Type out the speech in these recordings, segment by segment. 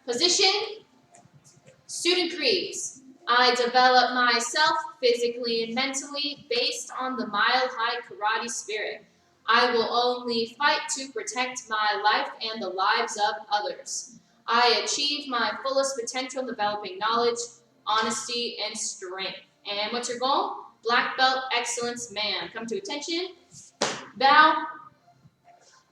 Position, student creeds. I develop myself physically and mentally based on the mile-high karate spirit. I will only fight to protect my life and the lives of others. I achieve my fullest potential developing knowledge, honesty, and strength. And what's your goal? Black belt excellence man. Come to attention. Bow.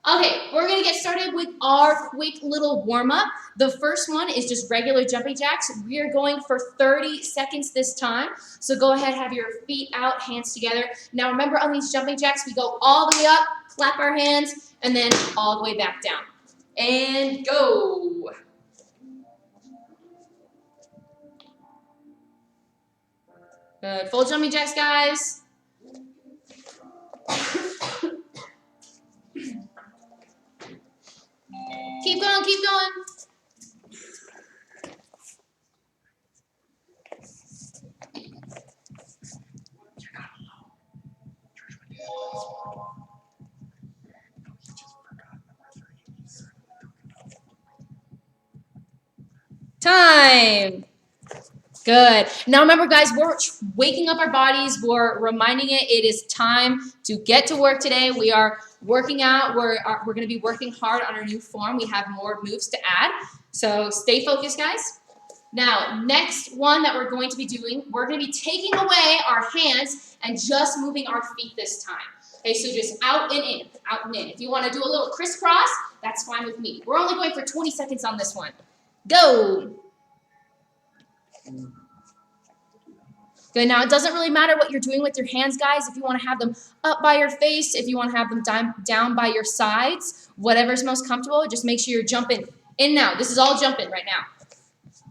Okay, we're going to get started with our quick little warm-up. The first one is just regular jumping jacks. We are going for 30 seconds this time. So go ahead, have your feet out, hands together. Now remember on these jumping jacks, we go all the way up, clap our hands, and then all the way back down. And go. Good. Full jumping jacks, guys. Keep going, keep going. Time. Good. Now remember, guys, we're waking up our bodies. We're reminding it is time to get to work today. We are working out. We're going to be working hard on our new form. We have more moves to add. So stay focused, guys. Now, next one that we're going to be doing, we're going to be taking away our hands and just moving our feet this time. Okay, so just out and in, out and in. If you want to do a little crisscross, that's fine with me. We're only going for 20 seconds on this one. Go. Good. Now, it doesn't really matter what you're doing with your hands, guys. If you want to have them up by your face, if you want to have them down by your sides, whatever's most comfortable, just make sure you're jumping in now. This is all jumping right now.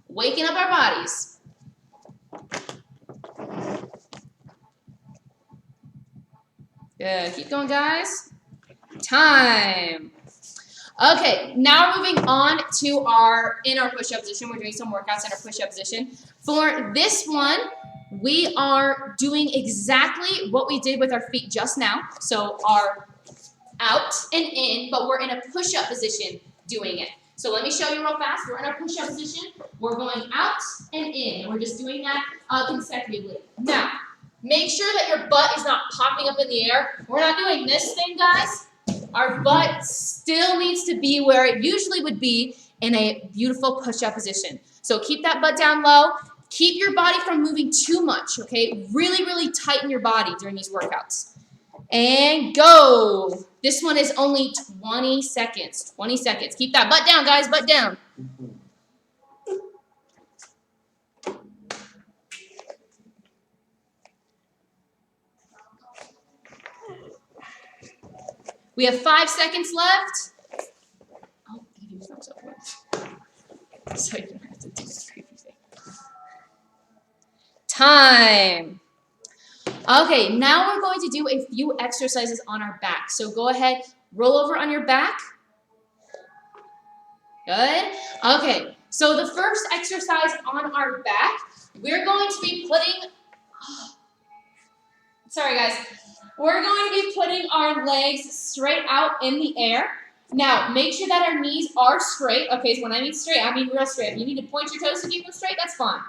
Waking up our bodies. Good. Keep going, guys. Time. Okay, now moving on to our push-up position. We're doing some workouts in our push-up position. For this one, we are doing exactly what we did with our feet just now. So our out and in, but we're in a push-up position doing it. So let me show you real fast. We're in our push-up position. We're going out and in. We're just doing that consecutively. Now, make sure that your butt is not popping up in the air. We're not doing this thing, guys. Our butt still needs to be where it usually would be in a beautiful push-up position. So keep that butt down low. Keep your body from moving too much, okay? Really, really tighten your body during these workouts. And go. This one is only 20 seconds. 20 seconds. Keep that butt down, guys. Butt down. We have 5 seconds left. Oh, give you a thumbs up. So you don't have to do this creepy thing. Time. Okay, now we're going to do a few exercises on our back. So go ahead, roll over on your back. Good. Okay, so the first exercise on our back, we're going to be putting, sorry guys, we're going to be putting our legs straight out in the air. Now, make sure that our knees are straight. Okay, so when I mean straight, I mean real straight. If you need to point your toes to keep them straight, that's fine.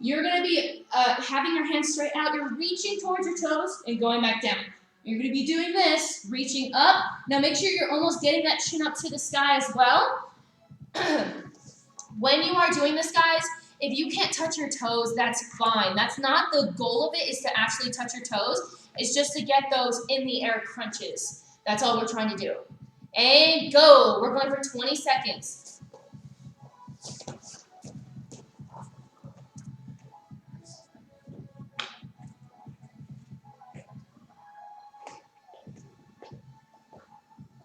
You're going to be having your hands straight out. You're reaching towards your toes and going back down. You're going to be doing this, reaching up. Now, make sure you're almost getting that chin up to the sky as well. When you are doing this, guys, if you can't touch your toes, that's fine. That's not the goal of it, is to actually touch your toes. It's just to get those in the air crunches. That's all we're trying to do. And go. We're going for 20 seconds.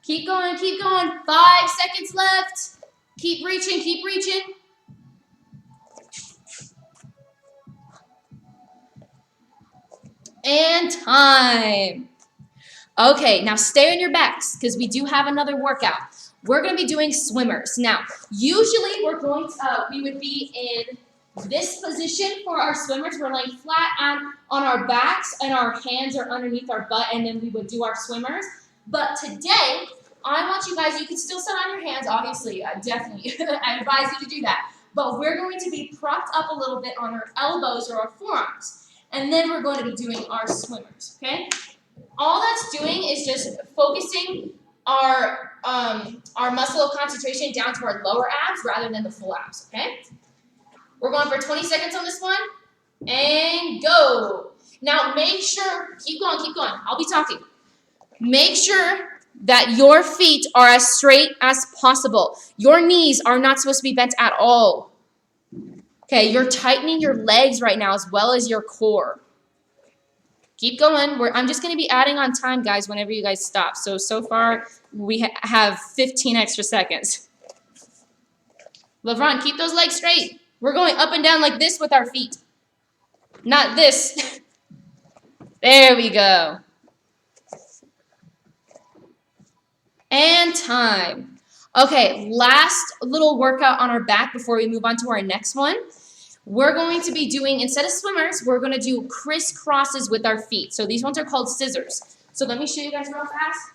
Keep going, keep going. 5 seconds left. Keep reaching, keep reaching. And time. Okay, now stay on your backs because we do have another workout. We're going to be doing swimmers. Now, usually we would be in this position for our swimmers. We're laying flat on our backs and our hands are underneath our butt, and then we would do our swimmers. But today, I want you guys, you can still sit on your hands, obviously, definitely, I advise you to do that. But we're going to be propped up a little bit on our elbows or our forearms. And then we're going to be doing our swimmers, okay? All that's doing is just focusing our muscle of concentration down to our lower abs rather than the full abs, okay? We're going for 20 seconds on this one. And go. Now make sure, keep going, I'll be talking. Make sure that your feet are as straight as possible. Your knees are not supposed to be bent at all. Okay, you're tightening your legs right now as well as your core. Keep going. I'm just going to be adding on time, guys, whenever you guys stop. So far, we have 15 extra seconds. LeBron, keep those legs straight. We're going up and down like this with our feet. Not this. There we go. And time. Okay, last little workout on our back before we move on to our next one. We're going to be doing, instead of swimmers, we're going to do crisscrosses with our feet. So these ones are called scissors. So let me show you guys real fast.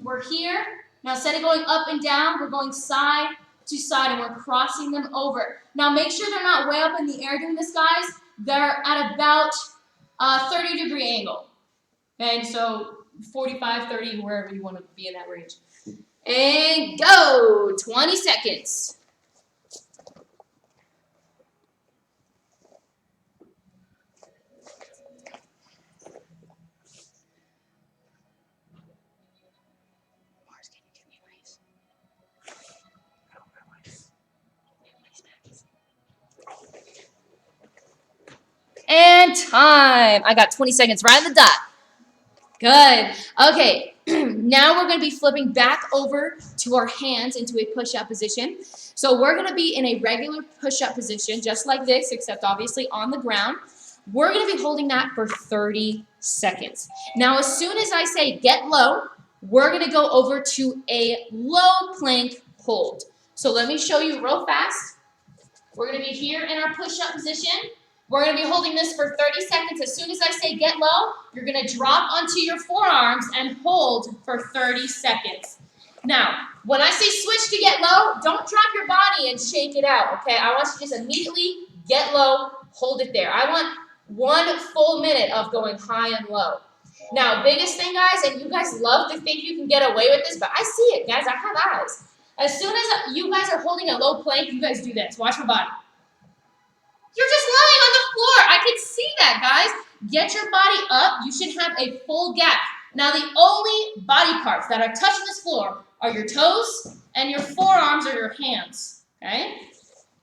We're here. Now instead of going up and down, we're going side to side and we're crossing them over. Now make sure they're not way up in the air doing this, guys. They're at about a 30-degree angle. And so 45, 30, wherever you want to be in that range. And go! 20 seconds. And time. I got 20 seconds right on the dot. Good. Okay, now we're going to be flipping back over to our hands into a push-up position. So we're going to be in a regular push-up position, just like this, except obviously on the ground. We're going to be holding that for 30 seconds. Now, as soon as I say get low, we're going to go over to a low plank hold. So let me show you real fast. We're going to be here in our push-up position. We're going to be holding this for 30 seconds. As soon as I say get low, you're going to drop onto your forearms and hold for 30 seconds. Now, when I say switch to get low, don't drop your body and shake it out, okay? I want you to just immediately get low, hold it there. I want 1 full minute of going high and low. Now, biggest thing, guys, and you guys love to think you can get away with this, but I see it, guys. I have eyes. As soon as you guys are holding a low plank, you guys do this. Watch my body. You're just lying on the floor. I can see that, guys. Get your body up. You should have a full gap. Now, the only body parts that are touching this floor are your toes and your forearms or your hands, okay?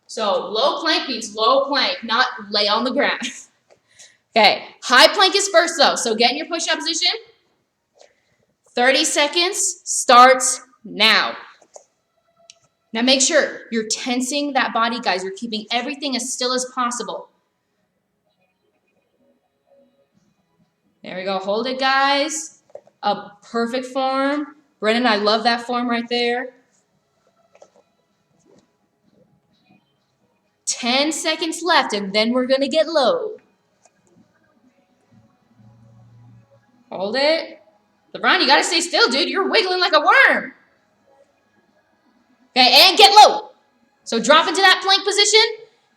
So low plank means low plank, not lay on the ground. Okay, high plank is first, though. So get in your push-up position. 30 seconds starts now. Now make sure you're tensing that body, guys. You're keeping everything as still as possible. There we go. Hold it, guys. A perfect form. Brennan, I love that form right there. 10 seconds left, and then we're going to get low. Hold it. LeBron, you got to stay still, dude. You're wiggling like a worm. Okay, and get low. So drop into that plank position.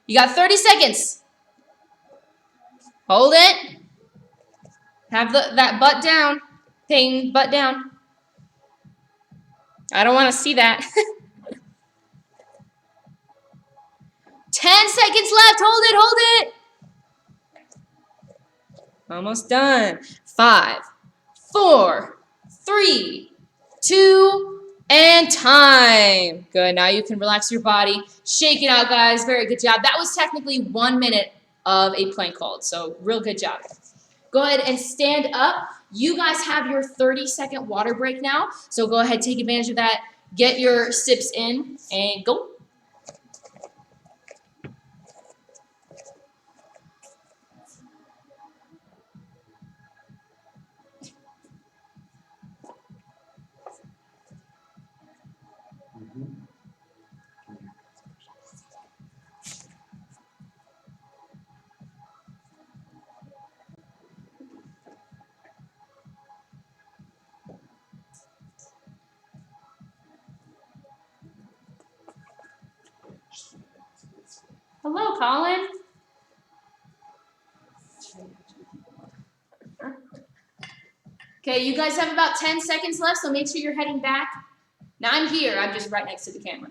You got 30 seconds. Hold it. Have that butt down. Thing, butt down. I don't want to see that. 10 seconds left. Hold it, hold it. Almost done. 5, 4, 3, 2, and time. Good. Now you can relax your body. Shake it out, guys. Very good job. That was technically 1 minute of a plank hold. So real good job. Go ahead and stand up. You guys have your 30-second water break now. So go ahead, take advantage of that. Get your sips in and go. Hello, Colin. Okay, you guys have about 10 seconds left, so make sure you're heading back. Now I'm here, I'm just right next to the camera.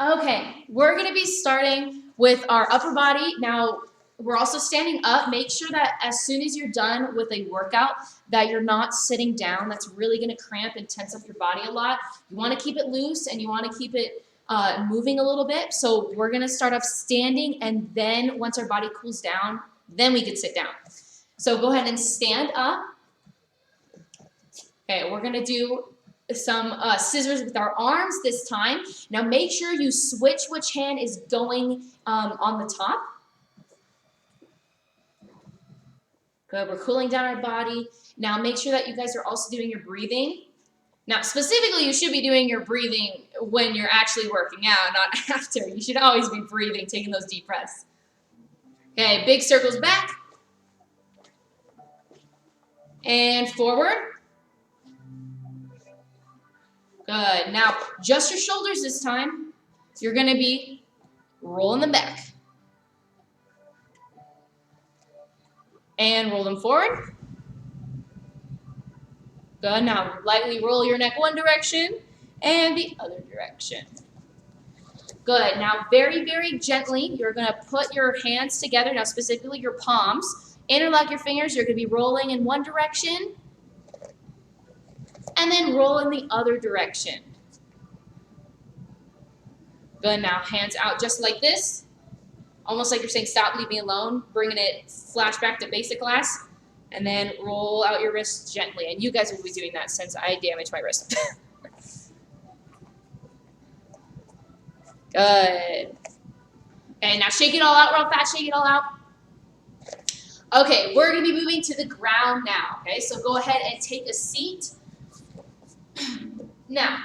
Okay, we're gonna be starting with our upper body. Now, we're also standing up. Make sure that as soon as you're done with a workout, that you're not sitting down. That's really gonna cramp and tense up your body a lot. You wanna keep it loose and you wanna keep it moving a little bit. So we're gonna start off standing, and then once our body cools down, then we can sit down. So go ahead and stand up. Okay, we're gonna do some scissors with our arms this time. Now make sure you switch which hand is going on the top. Good, we're cooling down our body. Now make sure that you guys are also doing your breathing. Now specifically, you should be doing your breathing when you're actually working out, not after. You should always be breathing, taking those deep breaths. Okay, big circles back. And forward. Good. Now, just your shoulders this time. You're going to be rolling them back. And roll them forward. Good. Now, lightly roll your neck one direction and the other direction. Good. Now, very, very gently, you're going to put your hands together. Now, specifically your palms. Interlock your fingers. You're going to be rolling in one direction. And then roll in the other direction. Good, now hands out just like this. Almost like you're saying, stop, leave me alone. Bringing it flashback to basic class. And then roll out your wrists gently. And you guys will be doing that since I damaged my wrist. Good. Okay, now shake it all out real fast. Shake it all out. Okay, we're going to be moving to the ground now. Okay, so go ahead and take a seat. Now,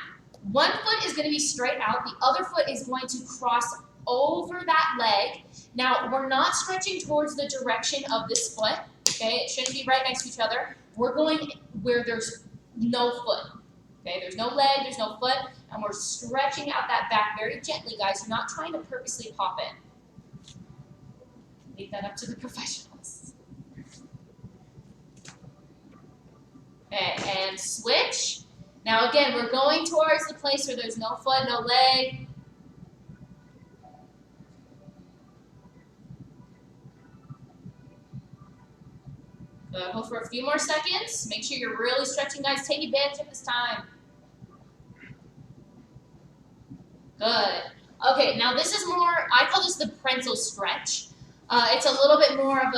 one foot is going to be straight out. The other foot is going to cross over that leg. Now, we're not stretching towards the direction of this foot. Okay, it shouldn't be right next to each other. We're going where there's no foot. Okay, there's no leg, there's no foot, and we're stretching out that back very gently, guys. You're not trying to purposely pop in. Leave that up to the professionals. Okay, and switch. Now again, we're going towards the place where there's no foot, no leg. Good. Hold for a few more seconds. Make sure you're really stretching, guys. Take advantage of this time. Good. Okay, now this is more, I call this the parental stretch. It's a little bit more of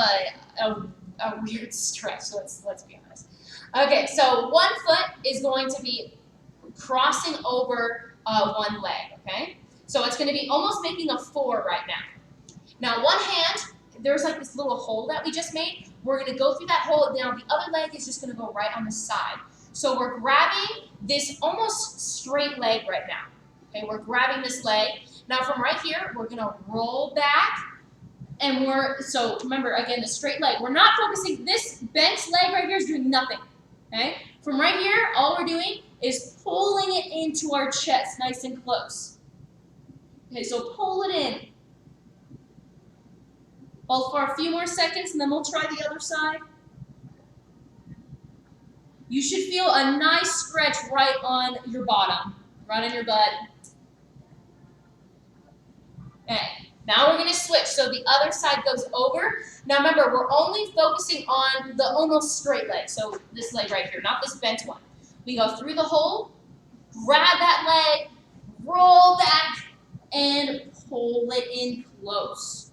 a weird stretch, so let's be honest. Okay, so one foot is going to be crossing over one leg, okay? So it's going to be almost making a 4 right now. Now one hand, there's like this little hole that we just made. We're going to go through that hole. Now the other leg is just going to go right on the side. So we're grabbing this almost straight leg right now. Okay, we're grabbing this leg. Now from right here, we're going to roll back. And so remember, again, the straight leg. We're not focusing, this bent leg right here is doing nothing. Okay? From right here, all we're doing is pulling it into our chest nice and close. Okay, so pull it in. Hold for a few more seconds, and then we'll try the other side. You should feel a nice stretch right on your bottom, right on your butt. Okay, now we're going to switch. So the other side goes over. Now remember, we're only focusing on the almost straight leg. So this leg right here, not this bent one. We go through the hole, grab that leg, roll back, and pull it in close.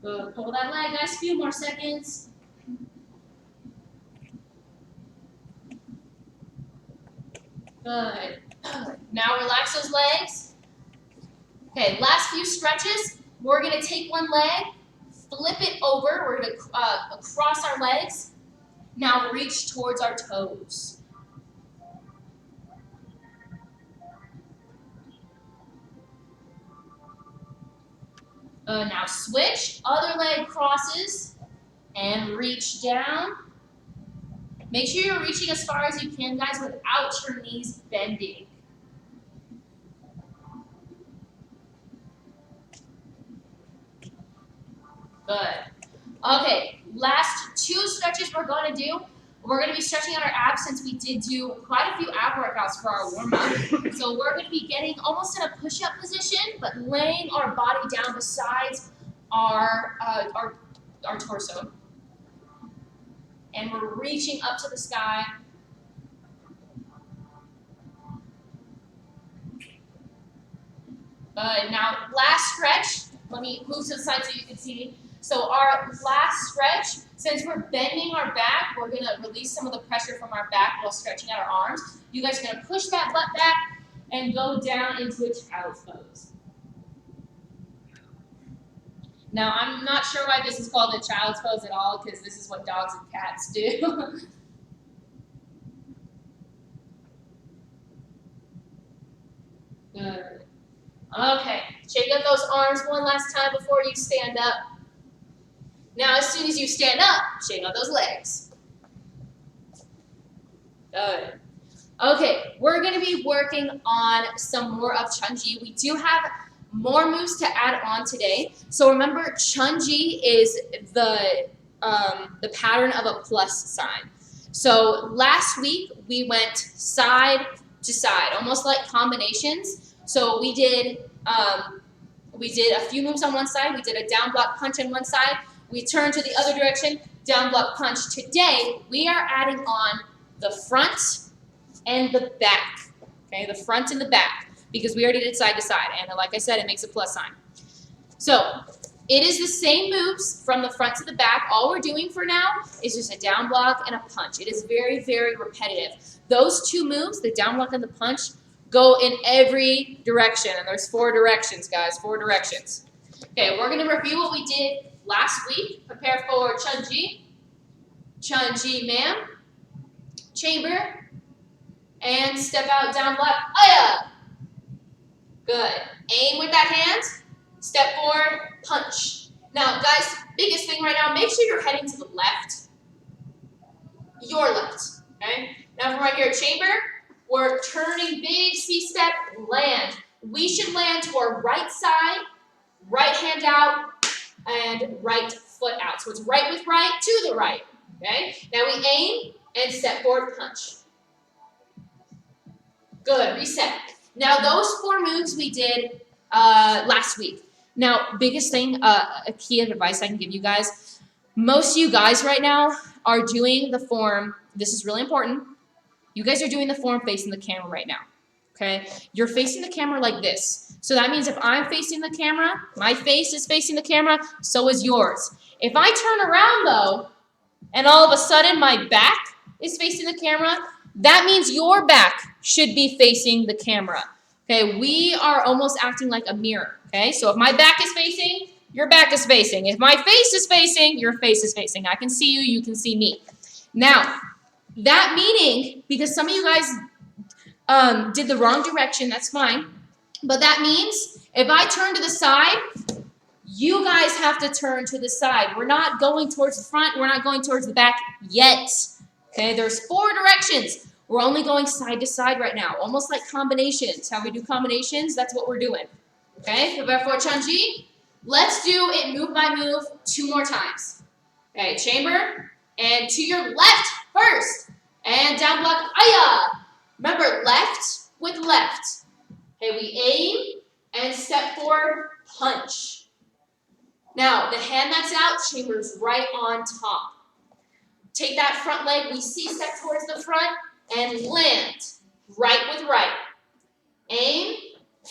Good. Pull that leg, guys. A few more seconds. Good. Now relax those legs. Okay, last few stretches. We're going to take one leg, flip it over. We're going to cross our legs. Now reach towards our toes. Now switch, other leg crosses, and reach down. Make sure you're reaching as far as you can, guys, without your knees bending. Good. Okay, last 2 stretches we're going to do. We're going to be stretching out our abs since we did do quite a few ab workouts for our warm-up. So we're going to be getting almost in a push-up position, but laying our body down besides our torso. And we're reaching up to the sky. Now, last stretch. Let me move to the side so you can see. So our last stretch, since we're bending our back, we're going to release some of the pressure from our back while stretching out our arms. You guys are going to push that butt back and go down into a child's pose. Now, I'm not sure why this is called a child's pose at all, because this is what dogs and cats do. Good. Okay, shake up those arms one last time before you stand up. Now, as soon as you stand up, shake out those legs. Good. Okay, we're going to be working on some more of Chunji. We do have more moves to add on today. So remember, Chunji is the pattern of a plus sign. So last week, we went side to side, almost like combinations. So we did a few moves on one side. We did a down block punch on one side. We turned to the other direction, down block punch. Today, we are adding on the front and the back. Okay, the front and the back, because we already did side to side. And like I said, it makes a plus sign. So it is the same moves from the front to the back. All we're doing for now is just a down block and a punch. It is very, very repetitive. Those 2 moves, the down block and the punch, go in every direction. And there's 4 directions, guys, 4 directions. Okay, we're going to review what we did last week. Prepare for Chunji. Chunji, ma'am. Chamber. And step out, down block. Aya! Good. Aim with that hand. Step forward, punch. Now, guys, biggest thing right now, make sure you're heading to the left. Your left. Okay? Now from right here, chamber. We're turning big C-step, land. We should land to our right side, right hand out, and right foot out. So it's right with right to the right. Okay? Now we aim and step forward, punch. Good. Reset. Now those 4 moves we did last week. Now, biggest thing, a key of advice I can give you guys. Most of you guys right now are doing the form. This is really important. You guys are doing the form facing the camera right now, okay? You're facing the camera like this. So that means if I'm facing the camera, my face is facing the camera, so is yours. If I turn around, though, and all of a sudden my back is facing the camera, that means your back should be facing the camera, okay? We are almost acting like a mirror, okay? So if my back is facing, your back is facing. If my face is facing, your face is facing. I can see you, you can see me. Now, that meaning, because some of you guys did the wrong direction, that's fine. But that means if I turn to the side, you guys have to turn to the side. We're not going towards the front. We're not going towards the back yet. Okay, there's 4 directions. We're only going side to side right now, almost like combinations. How we do combinations, that's what we're doing. Okay, prepare for Chunji. Let's do it move by move 2 more times. Okay, chamber, and to your left first. And down block, aya. Remember, left with left. Okay, we aim and step forward, punch. Now, the hand that's out, chamber's right on top. Take that front leg, we C-step towards the front, and land. Right with right. Aim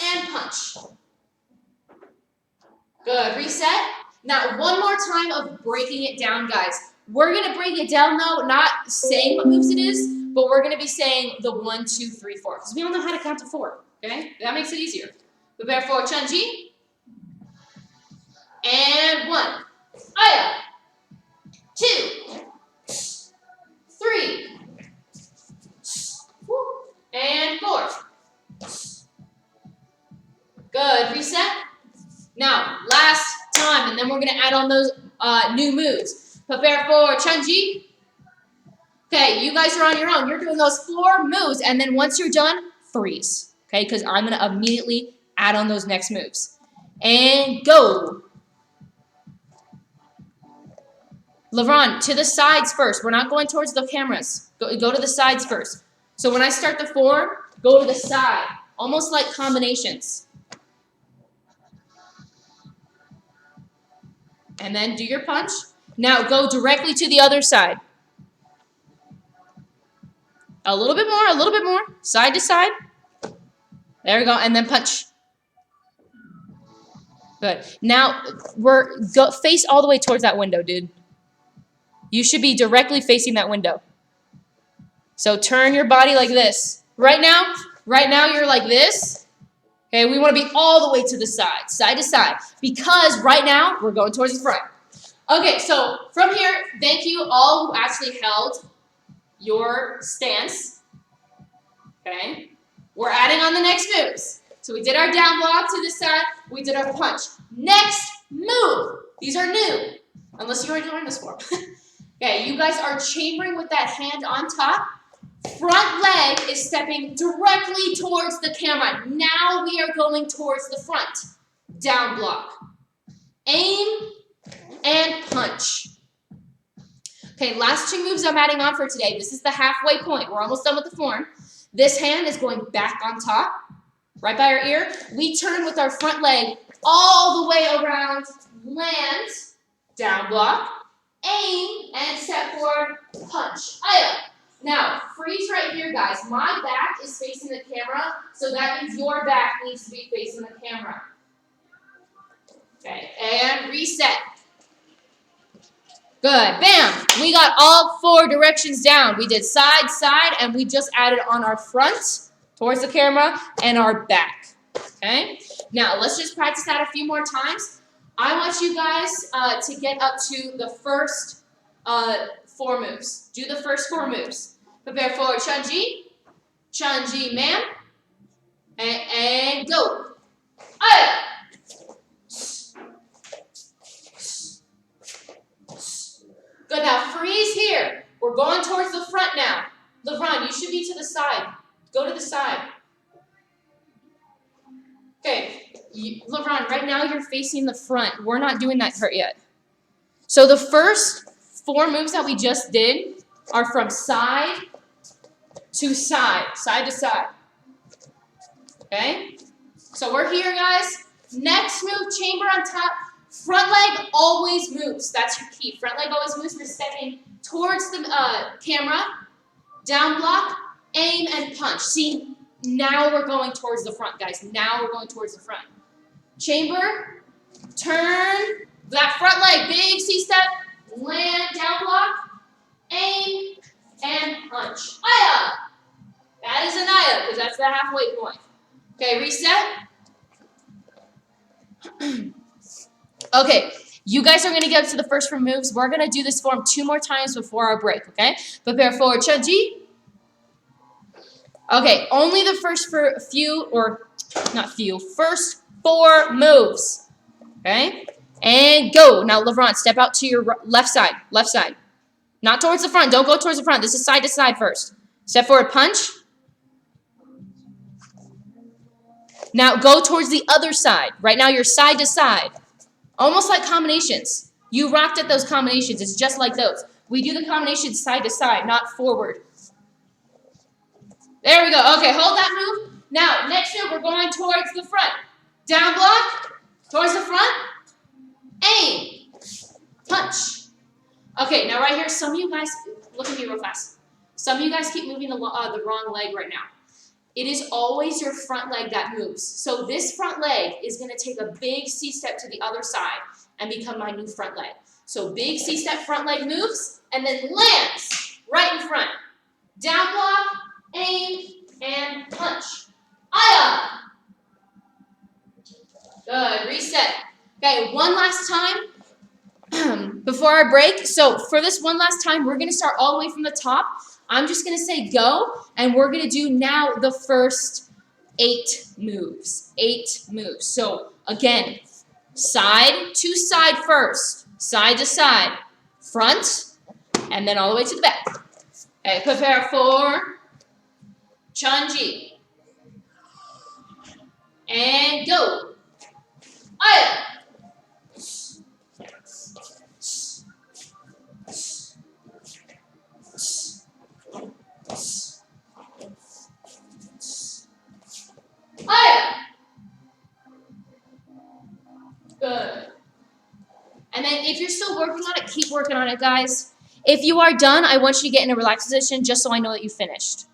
and punch. Good, reset. Now, one more time of breaking it down, guys. We're going to break it down, though, not saying what moves it is, but we're going to be saying the 1, 2, 3, 4, because we all know how to count to 4, okay? That makes it easier. Prepare for Chunji. And 1. Aya. 2. 3. And 4. Good, reset. Now, last time. then we're gonna add on those new moves. Prepare for Chunji. Okay, you guys are on your own. You're doing those 4 moves, and then once you're done, freeze. Okay, because I'm gonna immediately add on those next moves. And go. LeBron, to the sides first. We're not going towards the cameras. Go to the sides first. So when I start the 4, go to the side. Almost like combinations. And then do your punch. Now go directly to the other side. A little bit more. Side to side. There we go. And then punch. Good. Now face all the way towards that window, dude. You should be directly facing that window. So turn your body like this. Right now you're like this. Okay, we want to be all the way to the side to side. Because right now, we're going towards the front. Okay, so from here, thank you all who actually held your stance. Okay, we're adding on the next moves. So we did our down block to the side. We did our punch. Next move. These are new. Unless you already learned this form. Okay, you guys are chambering with that hand on top. Front leg is stepping directly towards the camera. Now we are going towards the front. Down block. Aim and punch. Okay, last 2 moves I'm adding on for today. This is the halfway point. We're almost done with the form. This hand is going back on top, right by our ear. We turn with our front leg all the way around, land, down block, aim, and step forward, punch. Aya. Now, freeze right here, guys. My back is facing the camera, so that means your back needs to be facing the camera. Okay, and reset. Good. Bam. We got all 4 directions down. We did side, side, and we just added on our front towards the camera and our back. Okay? Now, let's just practice that a few more times. I want you guys to get up to the first 4 moves. Do the first 4 moves. Prepare for Chunji. Chunji, ma'am. And go. Aya. Good, now freeze here. We're going towards the front now. LeBron, you should be to the side. Go to the side. Okay, LeBron, right now you're facing the front. We're not doing that part yet. So the first 4 moves that we just did are from side to side to side. Okay? So we're here, guys. Next move, chamber on top. Front leg always moves. That's your key. Front leg always moves. We're stepping towards the camera. Down block, aim, and punch. See, now we're going towards the front, guys. Now we're going towards the front. Chamber, turn, that front leg, big C-step, land, down block, aim, and punch. Aya! That is an Aya, because that's the halfway point. Okay, reset. Okay, you guys are going to get up to the first 4 moves. We're going to do this form 2 more times before our break, okay? Prepare for Chunji. Okay, only the first first 4 moves, okay? And go. Now, LeBron, step out to your left side. Not towards the front. Don't go towards the front. This is side to side first. Step forward, punch. Now, go towards the other side. Right now, you're side to side. Almost like combinations. You rocked at those combinations. It's just like those. We do the combinations side to side, not forward. There we go. Okay, hold that move. Now, next move, we're going towards the front. Down block, towards the front, aim, punch. Okay, now right here, some of you guys, look at me real fast. Some of you guys keep moving the wrong leg right now. It is always your front leg that moves. So this front leg is going to take a big C-step to the other side and become my new front leg. So big C-step, front leg moves, and then lands right in front. Down block, aim, and punch. Aya! Good, reset. Okay, one last time before our break. So for this one last time, we're going to start all the way from the top. I'm just going to say go, and we're going to do now the first 8 moves. 8 moves. So again, Side to side first. Side to side. Front, and then all the way to the back. Okay, prepare for Chunji. And go. Aya. Aya. Good. And then if you're still working on it, keep working on it, guys. If you are done, I want you to get in a relaxed position just so I know that you finished.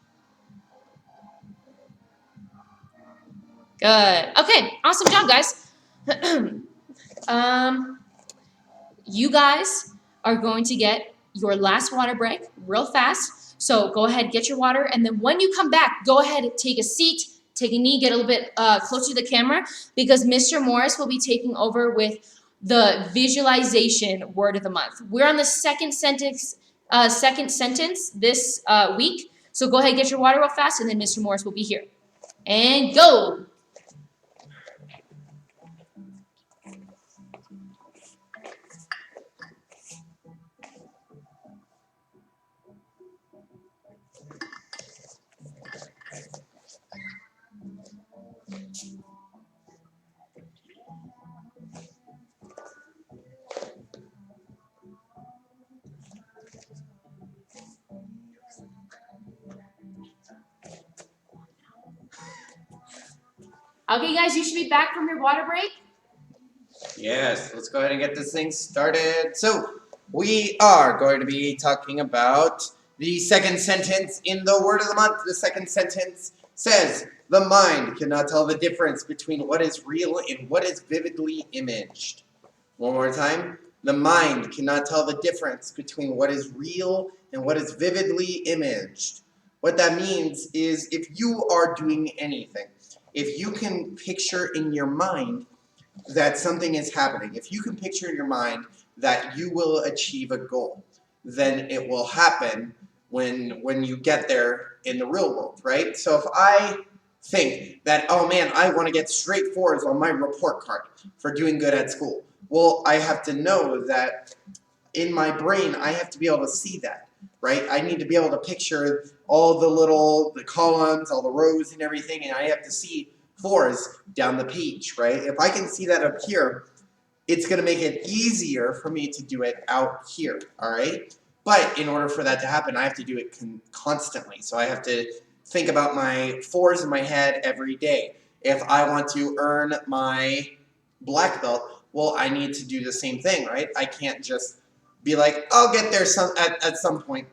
Good. Okay, awesome job, guys. You guys are going to get your last water break real fast. So go ahead, get your water, and then when you come back, go ahead and take a seat, take a knee, get a little bit closer to the camera because Mr. Morris will be taking over with the visualization word of the month. We're on the second sentence this week. So go ahead, get your water real fast, and then Mr. Morris will be here. And go. Okay, guys, you should be back from your water break. Yes, let's go ahead and get this thing started. So, we are going to be talking about the second sentence in the word of the month. The second sentence says, the mind cannot tell the difference between what is real and what is vividly imaged. One more time. The mind cannot tell the difference between what is real and what is vividly imaged. What that means is if you are doing anything, if you can picture in your mind that something is happening, if you can picture in your mind that you will achieve a goal, then it will happen when you get there in the real world, right? So if I think that, oh man, I want to get straight fours on my report card for doing good at school, well, I have to know that in my brain, I have to be able to see that, right? I need to be able to picture all the columns, all the rows and everything, and I have to see fours down the page, right? If I can see that up here, it's going to make it easier for me to do it out here, all right? But in order for that to happen, I have to do it constantly. So I have to think about my fours in my head every day. If I want to earn my black belt, well, I need to do the same thing, right? I can't just be like, I'll get there at some point.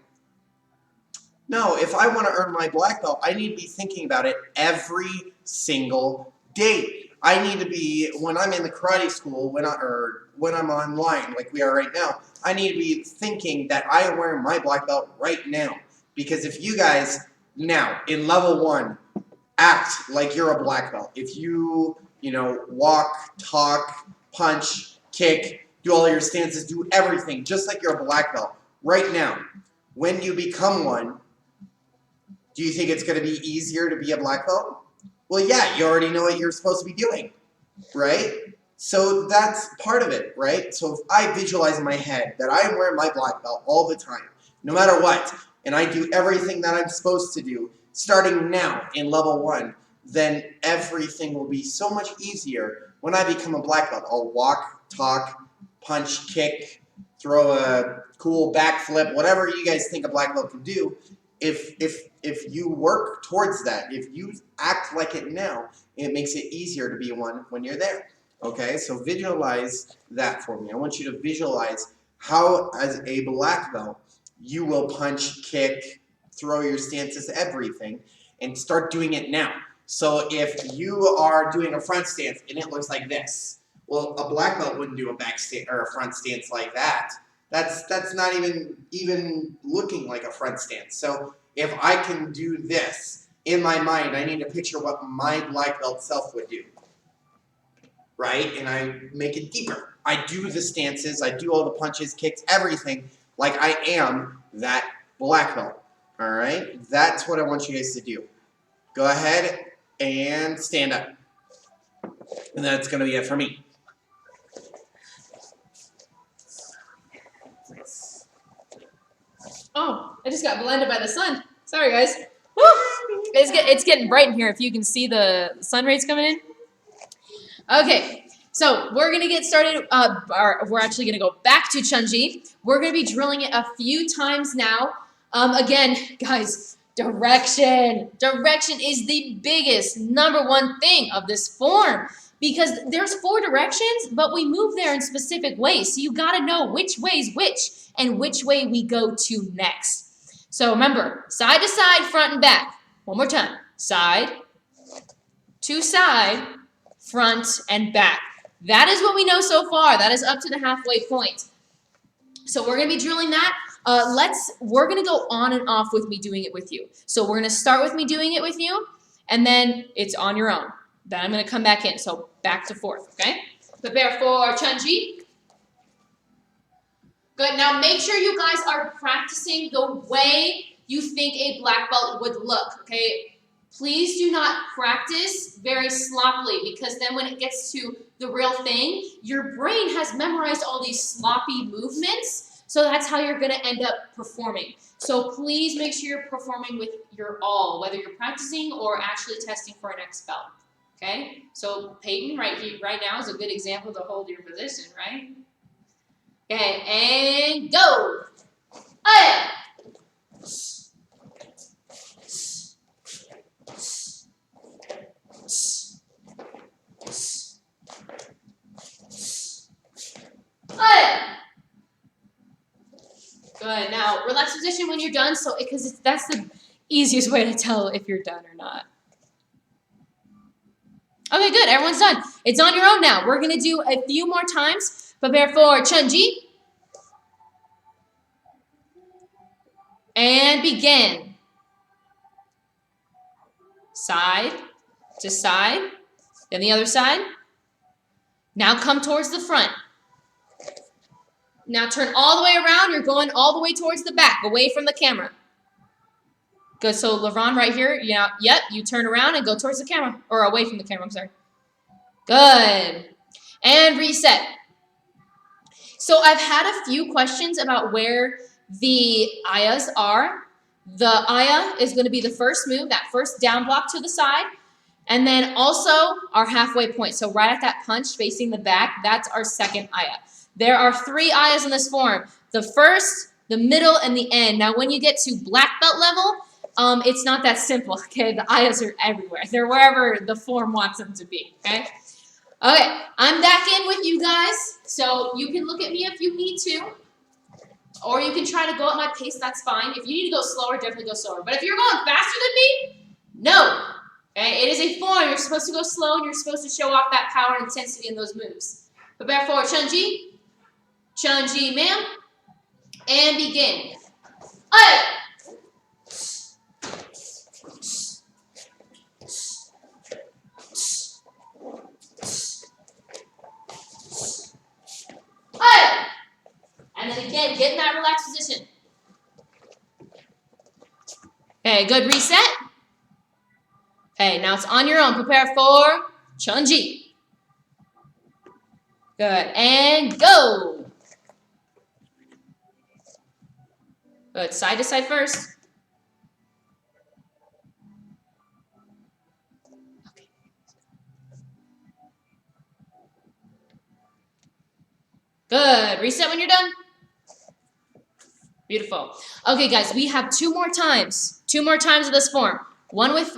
No, if I want to earn my black belt, I need to be thinking about it every single day. I need to be, when I'm in the karate school, when I'm online like we are right now, I need to be thinking that I am wearing my black belt right now. Because if you guys now, in level 1, act like you're a black belt. If you walk, talk, punch, kick, do all your stances, do everything just like you're a black belt right now. When you become one, do you think it's going to be easier to be a black belt? Well, yeah, you already know what you're supposed to be doing, right? So that's part of it, right? So if I visualize in my head that I am wearing my black belt all the time, no matter what, and I do everything that I'm supposed to do, starting now in level 1, then everything will be so much easier when I become a black belt. I'll walk, talk, punch, kick, throw a cool backflip, whatever you guys think a black belt can do. If you work towards that, if you act like it now, it makes it easier to be one when you're there. Okay, so visualize that for me. I want you to visualize how, as a black belt, you will punch, kick, throw your stances, everything, and start doing it now. So if you are doing a front stance and it looks like this, well, a black belt wouldn't do a back stance or a front stance like that. That's not even looking like a front stance. So if I can do this in my mind, I need to picture what my black belt self would do, right? And I make it deeper. I do the stances, I do all the punches, kicks, everything like I am that black belt, all right? That's what I want you guys to do. Go ahead and stand up. And that's going to be it for me. Oh, I just got blinded by the sun. Sorry, guys. Woo! It's getting bright in here if you can see the sun rays coming in. Okay, so we're going to get started. We're actually going to go back to Chunji. We're going to be drilling it a few times now. Again, guys, direction. Direction is the biggest, #1 thing of this form. Because there's 4 directions, but we move there in specific ways. So you got to know which way is which and which way we go to next. So remember, side to side, front and back. One more time. Side to side, front and back. That is what we know so far. That is up to the halfway point. So we're going to be drilling that. We're going to go on and off with me doing it with you. So we're going to start with me doing it with you, and then it's on your own. Then I'm going to come back in. So back to forth, okay? Prepare for Chunji. Good. Now make sure you guys are practicing the way you think a black belt would look, okay? Please do not practice very sloppily, because then when it gets to the real thing, your brain has memorized all these sloppy movements, so that's how you're going to end up performing. So please make sure you're performing with your all, whether you're practicing or actually testing for an X belt. Okay, so Peyton right now is a good example to hold your position, right? Okay, and go. Hey. Hey. Good. Now relax position when you're done, so because that's the easiest way to tell if you're done or not. Okay, good. Everyone's done. It's on your own now. We're going to do a few more times. Prepare for Chunji. And begin. Side to side. Then the other side. Now come towards the front. Now turn all the way around. You're going all the way towards the back, away from the camera. Good. So LeVron right here. Yeah. Yep. You turn around and go towards the camera, or away from the camera. I'm sorry. Good. And reset. So I've had a few questions about where the ayas are. The aya is going to be the first move, that first down block to the side. And then also our halfway point. So right at that punch facing the back, that's our second aya. There are 3 ayas in this form. The first, the middle, and the end. Now when you get to black belt level, it's not that simple, okay? The ayas are everywhere. They're wherever the form wants them to be, okay? Okay, I'm back in with you guys, so you can look at me if you need to, or you can try to go at my pace, that's fine. If you need to go slower, definitely go slower. But if you're going faster than me, no. Okay? It is a form. You're supposed to go slow, and you're supposed to show off that power and intensity in those moves. Prepare for Chunji. Chunji, ma'am. And begin. Hey! And then again, get in that relaxed position. Okay, good reset. Okay, now it's on your own. Prepare for Chunji. Good, and go. Good, side to side first. Okay. Good, reset when you're done. Beautiful. Okay, guys, we have 2 more times. 2 more times of this form. One with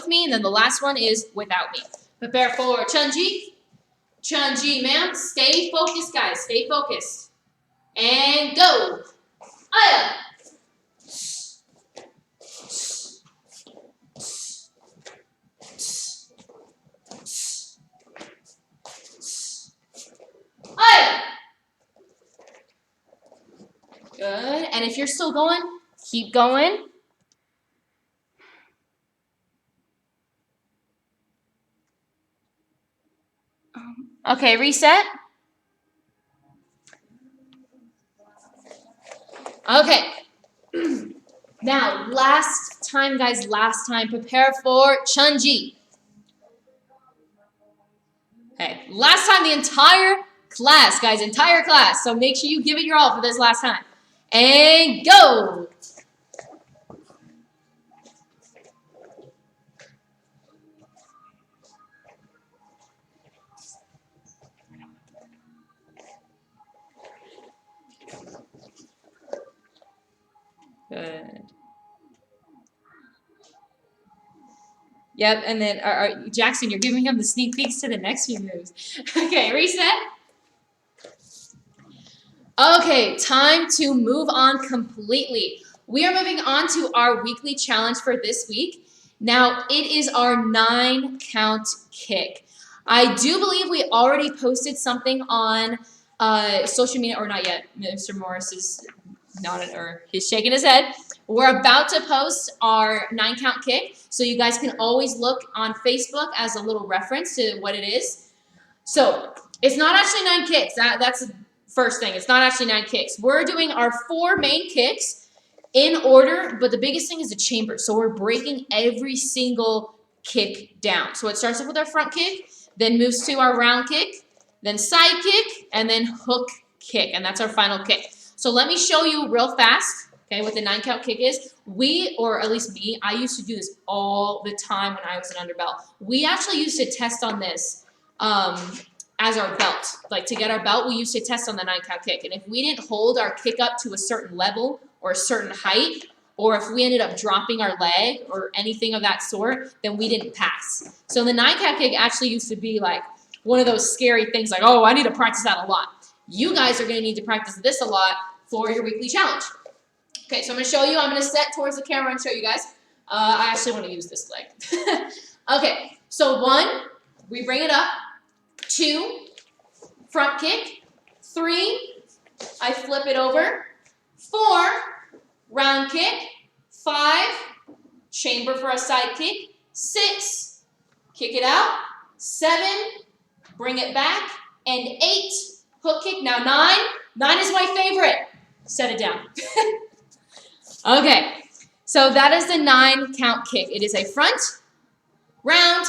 me, and then the last one is without me. Prepare for Chunji. Chunji, ma'am. Stay focused, guys. Stay focused. And go. Aya. Aya. Good. And if you're still going, keep going. Okay, reset. Okay. Now, last time, guys, last time. Prepare for Chunji. Okay, last time the entire class, guys, entire class. So make sure you give it your all for this last time. And go. Good. Yep, and then Jackson, you're giving him the sneak peeks to the next few moves. Okay, reset. Okay, time to move on completely. We are moving on to our weekly challenge for this week. Now, it is our 9-count kick. I do believe we already posted something on social media, or not yet. Mr. Morris is nodding, or he's shaking his head. We're about to post our 9-count kick, so you guys can always look on Facebook as a little reference to what it is. So, it's not actually 9 kicks. That's the first thing. It's not actually 9 kicks. We're doing our 4 main kicks in order, but the biggest thing is the chamber. So, we're breaking every single kick down. So, it starts off with our front kick, then moves to our round kick, then side kick, and then hook kick. And that's our final kick. So, let me show you real fast. Okay, what the 9-count kick is. We, or at least me, I used to do this all the time when I was an underbelt. We actually used to test on this as our belt. Like, to get our belt, we used to test on the 9-count kick. And if we didn't hold our kick up to a certain level or a certain height, or if we ended up dropping our leg or anything of that sort, then we didn't pass. So the 9-count kick actually used to be like one of those scary things like, oh, I need to practice that a lot. You guys are going to need to practice this a lot for your weekly challenge. Okay, so I'm going to show you. I'm going to set towards the camera and show you guys. I actually want to use this leg. Okay, so 1, we bring it up. 2, front kick. 3, I flip it over. 4, round kick. 5, chamber for a side kick. 6, kick it out. 7, bring it back. And 8, hook kick. Now 9 is my favorite. Set it down. Okay, so that is the 9-count kick. It is a front, round,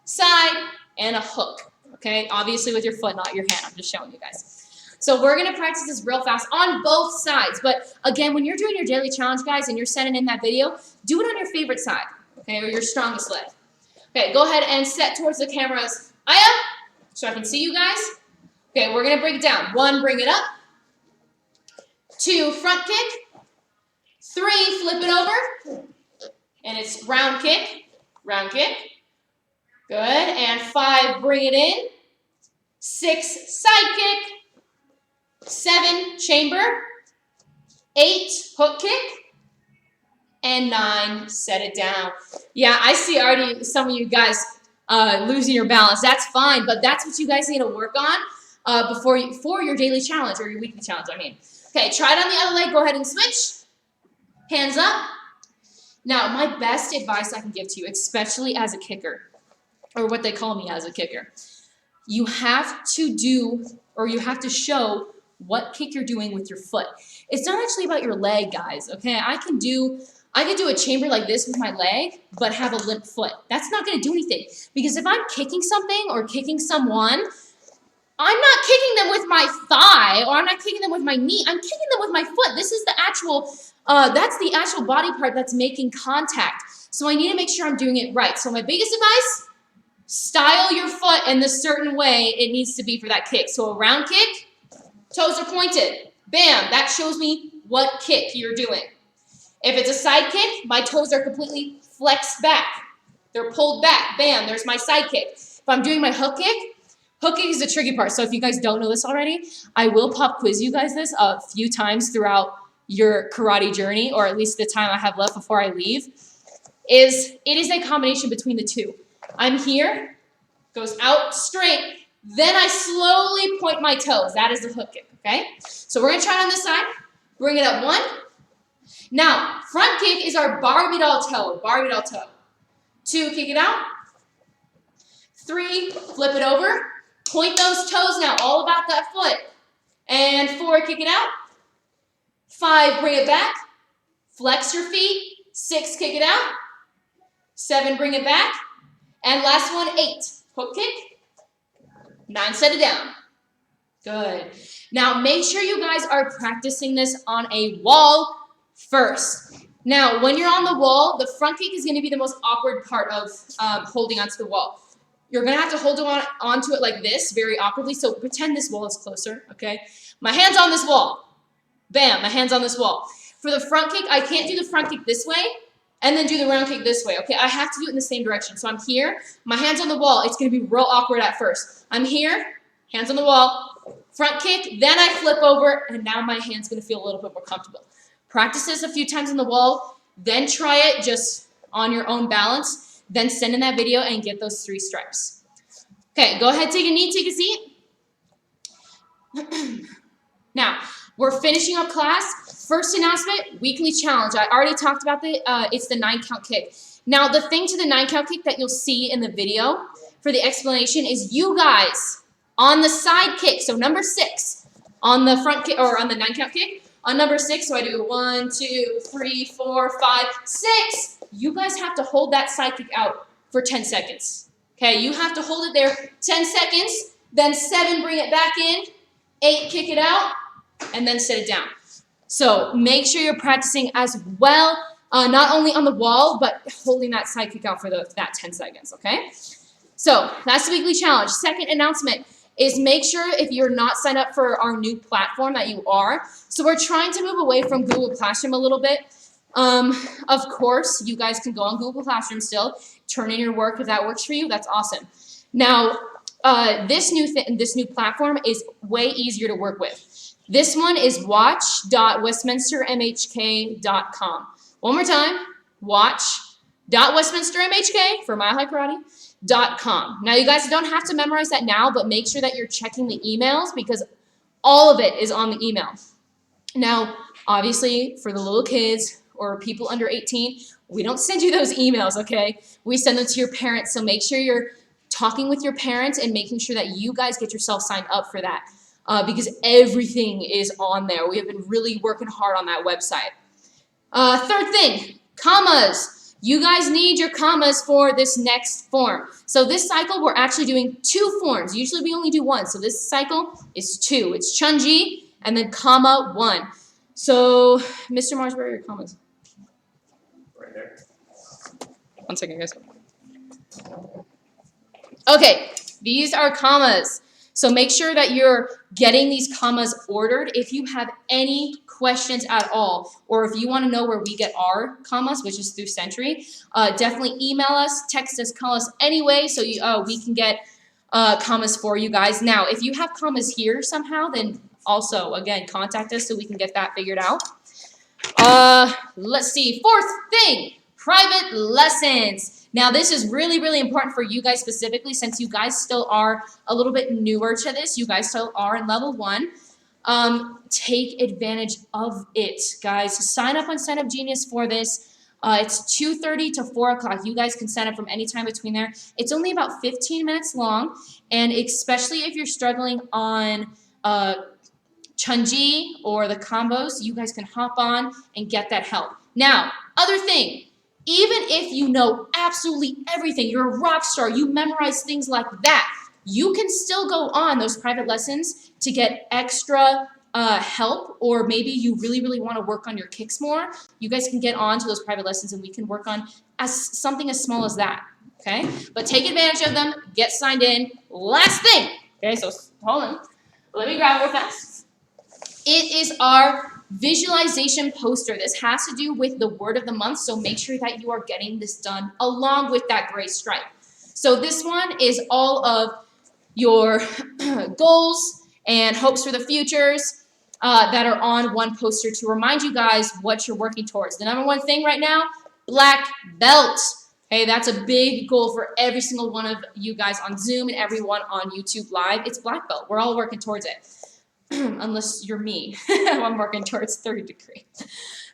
side, and a hook. Okay, obviously with your foot, not your hand. I'm just showing you guys. So we're going to practice this real fast on both sides. But again, when you're doing your daily challenge, guys, and you're sending in that video, do it on your favorite side, okay, or your strongest leg. Okay, go ahead and set towards the cameras. So I can see you guys. Okay, we're going to break it down. 1, bring it up. 2, front kick. 3, flip it over. And it's round kick. Round kick. Good. And 5, bring it in. 6, side kick. 7, chamber. 8, hook kick. And 9, set it down. Yeah, I see already some of you guys losing your balance. That's fine, but that's what you guys need to work on for your daily challenge, or your weekly challenge, I mean. Okay, try it on the other leg. Go ahead and switch. Hands up. Now, my best advice I can give to you, especially as a kicker, or what they call me as a kicker, you have to do, or you have to show what kick you're doing with your foot. It's not actually about your leg, guys, okay? I can do a chamber like this with my leg, but have a limp foot. That's not going to do anything, because if I'm kicking something or kicking someone, I'm not kicking them with my thigh, or I'm not kicking them with my knee. I'm kicking them with my foot. This is the actual, that's the actual body part that's making contact. So I need to make sure I'm doing it right. So my biggest advice, style your foot in the certain way it needs to be for that kick. So a round kick, toes are pointed. Bam, that shows me what kick you're doing. If it's a side kick, my toes are completely flexed back. They're pulled back. Bam, there's my side kick. If I'm doing my hook kick is the tricky part. So if you guys don't know this already, I will pop quiz you guys this a few times throughout your karate journey, or at least the time I have left before I leave. It is a combination between the two. I'm here, goes out straight, then I slowly point my toes. That is the hook kick, okay? So we're going to try it on this side. Bring it up. 1. Now, front kick is our Barbie doll toe. 2, kick it out. 3, flip it over. Point those toes now, all about that foot. And 4, kick it out. 5, bring it back. Flex your feet. 6, kick it out. 7, bring it back. And last one, 8, hook kick. 9, set it down. Good. Now, make sure you guys are practicing this on a wall first. Now, when you're on the wall, the front kick is going to be the most awkward part of holding onto the wall. You're going to have to hold onto it like this, very awkwardly. So pretend this wall is closer, okay? My hand's on this wall. Bam, my hand's on this wall. For the front kick, I can't do the front kick this way and then do the round kick this way, okay? I have to do it in the same direction. So I'm here, my hand's on the wall. It's going to be real awkward at first. I'm here, hands on the wall, front kick, then I flip over, and now my hand's going to feel a little bit more comfortable. Practice this a few times on the wall, then try it just on your own balance, then send in that video and get those 3 stripes. Okay, go ahead, take a knee, take a seat. Now, we're finishing up class. First announcement, weekly challenge. I already talked about it's the 9-count kick. Now, the thing to the 9-count kick that you'll see in the video for the explanation is you guys on the side kick, so number 6, on the front kick, or on the 9-count kick, on number 6, so I do 1, 2, 3, 4, 5, 6. You guys have to hold that side kick out for 10 seconds. Okay, you have to hold it there 10 seconds, then 7, bring it back in, 8, kick it out, and then set it down. So make sure you're practicing as well, not only on the wall, but holding that side kick out for that 10 seconds, okay? So that's the weekly challenge. Second announcement is make sure if you're not signed up for our new platform that you are. So we're trying to move away from Google Classroom a little bit. Of course, you guys can go on Google Classroom still, turn in your work if that works for you. That's awesome. Now, this new platform is way easier to work with. This one is watch.westminstermhk.com. One more time, watch.westminstermhk for Mile High Karate.com. Now, you guys don't have to memorize that now, but make sure that you're checking the emails because all of it is on the email. Now, obviously, for the little kids or people under 18, we don't send you those emails, okay? We send them to your parents, so make sure you're talking with your parents and making sure that you guys get yourself signed up for that because everything is on there. We have been really working hard on that website. Third thing, commas. You guys need your commas for this next form. So this cycle, we're actually doing 2 forms. Usually we only do 1, so this cycle is 2. It's Chunji and then comma 1. So, Mr. Mars, where are your commas? Right there. 1 second, guys. Okay, these are commas. So make sure that you're getting these commas ordered. If you have any questions at all, or if you want to know where we get our commas, which is through Sentry, definitely email us, text us, call us anyway, so we can get commas for you guys. Now, if you have commas here somehow, then also, again, contact us so we can get that figured out. Let's see. 4th thing, private lessons. Now, this is really, really important for you guys specifically since you guys still are a little bit newer to this. You guys still are in level 1. Take advantage of it, guys. Sign up on Sign Up Genius for this. It's 2:30 to 4 o'clock. You guys can sign up from any time between there. It's only about 15 minutes long, and especially if you're struggling on Chunji or the combos, you guys can hop on and get that help. Now, other thing. Even if you know absolutely everything, you're a rock star, you memorize things like that, you can still go on those private lessons to get extra help, or maybe you really, really want to work on your kicks more. You guys can get on to those private lessons and we can work on something as small as that, okay? But take advantage of them, get signed in. Last thing, okay, so hold on. Let me grab it real fast. It is our visualization poster. This has to do with the word of the month, so make sure that you are getting this done along with that gray stripe. So this one is all of your goals and hopes for the futures that are on one poster to remind you guys what you're working towards. The number 1 thing right now, black belt. Okay, that's a big goal for every single one of you guys on Zoom and everyone on YouTube Live. It's black belt. We're all working towards it. Unless you're me, I'm working towards 3rd degree.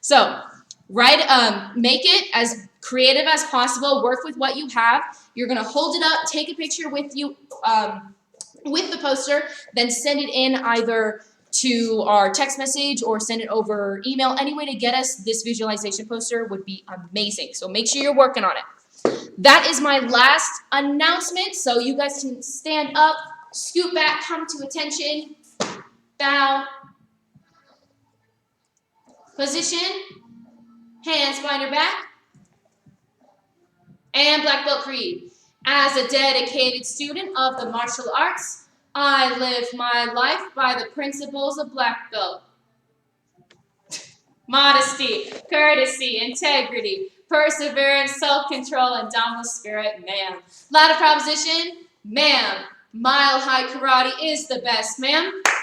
So, make it as creative as possible. Work with what you have. You're gonna hold it up, take a picture with you, with the poster, then send it in either to our text message or send it over email. Any way to get us this visualization poster would be amazing. So make sure you're working on it. That is my last announcement. So you guys can stand up, scoot back, come to attention. bow, position, hands behind your back, and black belt creed. As a dedicated student of the martial arts, I live my life by the principles of black belt. Modesty, courtesy, integrity, perseverance, self-control, and dominant spirit, ma'am. Ladder proposition, ma'am. Mile high karate is the best, ma'am.